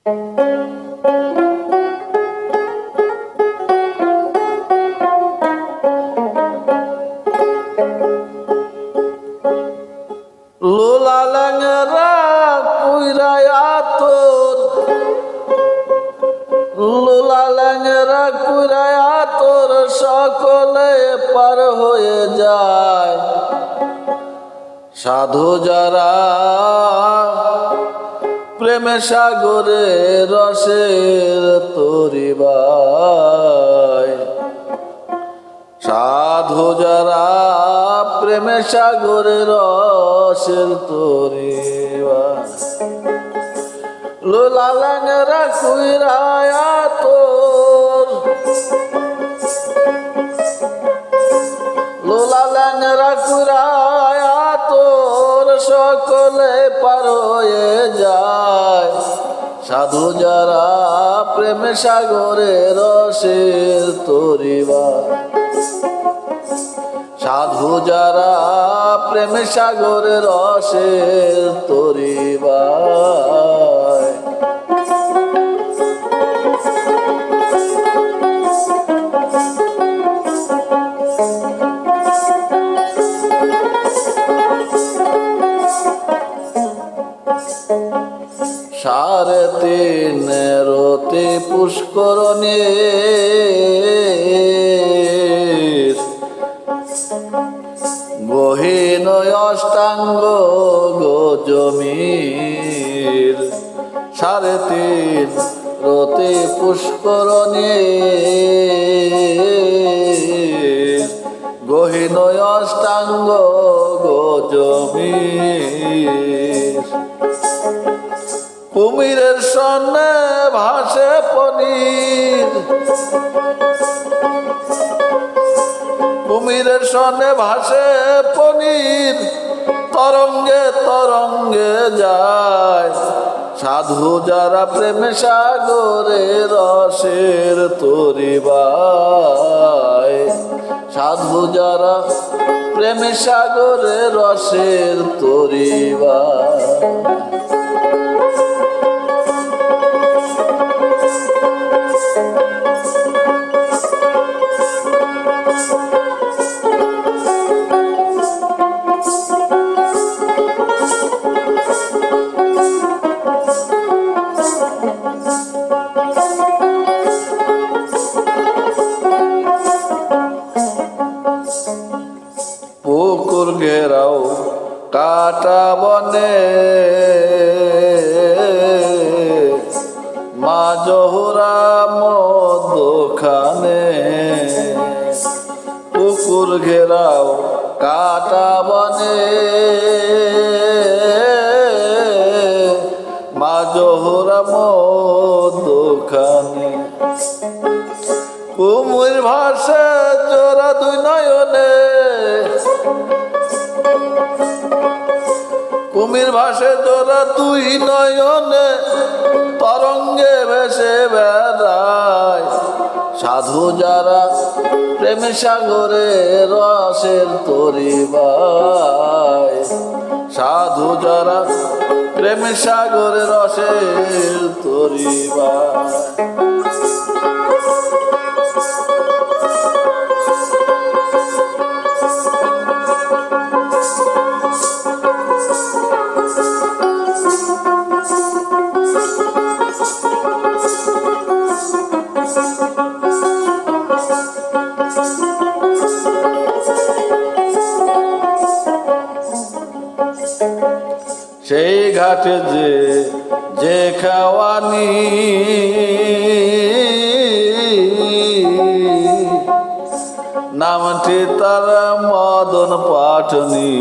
লোলা ল্যাংরা কুইরায়া তোর, লোলা ল্যাংরা কুইরায়া তোর সকলে পার হয়ে যায়। সাধু যারা প্রেমে সাগরে রসের তরিবায়, সাধু যারা প্রেমে সাগরে রসের তরিবায়। লোলা ল্যাংরা কুইরায়া তোর, লোলা ল্যাংরা কুইরায়া তোর সকলে পার হয়ে যায়। সাধু যারা প্রেমে সাগরে রসের তরিবায়, সাধু যারা প্রেমে সাগরে রসের তরিবায়। সাড়ে তিনেরতে পুষ্করণে গহীন অষ্টাঙ্গ গজমির, সাড়ে তিন রতে পুষ্করণে গহীন অষ্টাঙ্গ গজমির। কুমিরের সন্নে ভাসে পনির, কুমিরের সনে ভাসে পনির, তরঙ্গে তরঙ্গে যায়। সাধু যারা প্রেমে সাগরে রসের তরিবায়, সাধু যারা প্রেমে সাগরে রসের তরিবায়। পুকুর ঘেরাও কাটা বনে মা জহুরা মধুখানে, পুকুর ঘেরাও কাটা বনে মা জহুরা মধুখানে। কুমির ভাসে জোড়া দুই নয়নে, কুমির ভাসে জোড়া দুই নয়নে, তরঙ্গে ভেসে বেড়ায়। সাধু যারা প্রেমে সাগরে রসের তরিবায়, সাধু যারা প্রেমে সাগরে রসের তরিবায়। সেই ঘাটে যে খাওয়ানি, নামটি তার মদন পাটনি।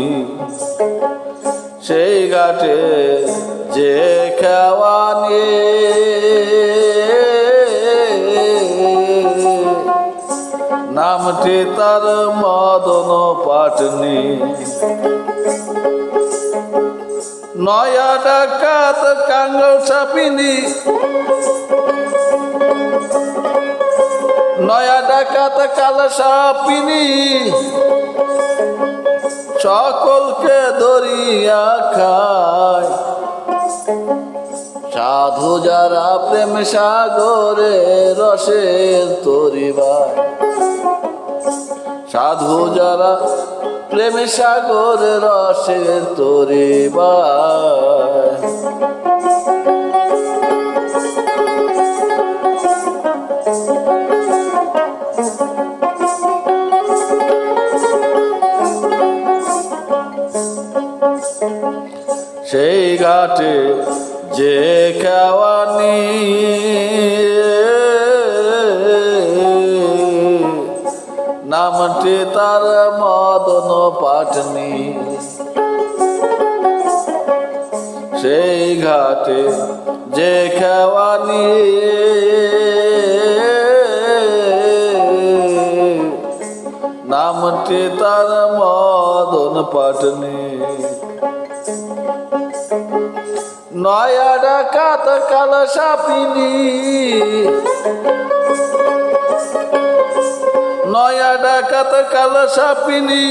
সেই ঘাটে যে খাওয়ানি, নামটি তার মদন পাটনি। নয়া ডাকাত কাঙ্গল চাপিনি, নয়া ডাকাত কাল সাপিনি, সকলকে ধরিয়া খায়। সাধু যারা প্রেম সাগরে রসের তরিবায়, সাধু যারা প্রেম সাগরে রসের তরিবায়। সেই ঘাটে যে কেওয়ানি নামটি তার মদন পাটনি, সেই ঘাটে যে কেওয়ানি নামটি তার মদন পাটনি। নয়া ডাকাত কাল সাপিনী, নয়া ডাকাত কাল সাপিনী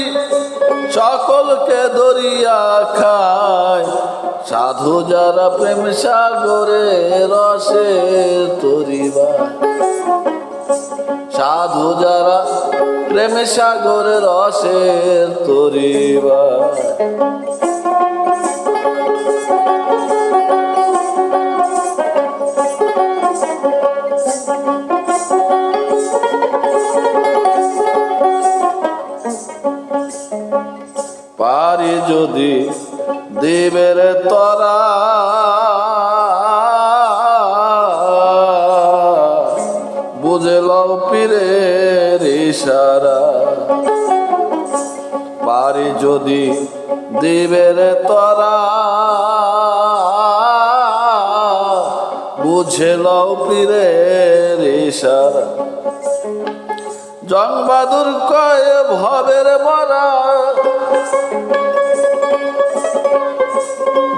সকলকে দরিয়া খায়, সাধু যারা প্রেম সাগরে রসের তরিবায়, সাধু যারা প্রেম সাগরে রসের তরিবায়। পারি যদি দেবের তরা বুঝে লও পীরের ইশারা, পারি যদি দেবের তরা বুঝে লও পীরের ইশারা। জং বাদুর কয় ভবের মরা,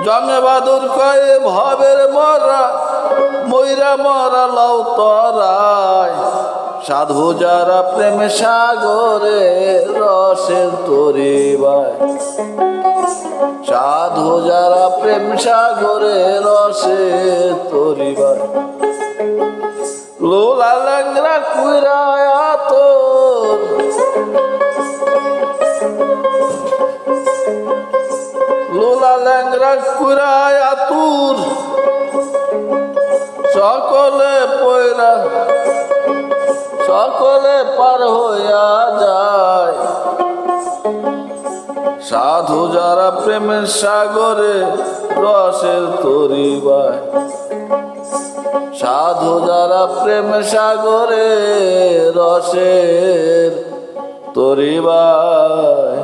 জং বাদুর কয় ভবের মরা ময়রা মরা লও তরায়, সাধু যারা প্রেম সাগরে রসের তরিবায়, সাধু যারা প্রেম সাগরে রসের তরিবায়। লোলা ল্যাংরা কুইরায়া তোর, লোলা ল্যাংরা কুইরায়া তোর সকলে পয়রা সকলে পার হইয়া যায়, সাধু যারা প্রেমের সাগরে রসের তরিবায়, সাধু যারা প্রেম সাগরে রসের তরিবায়।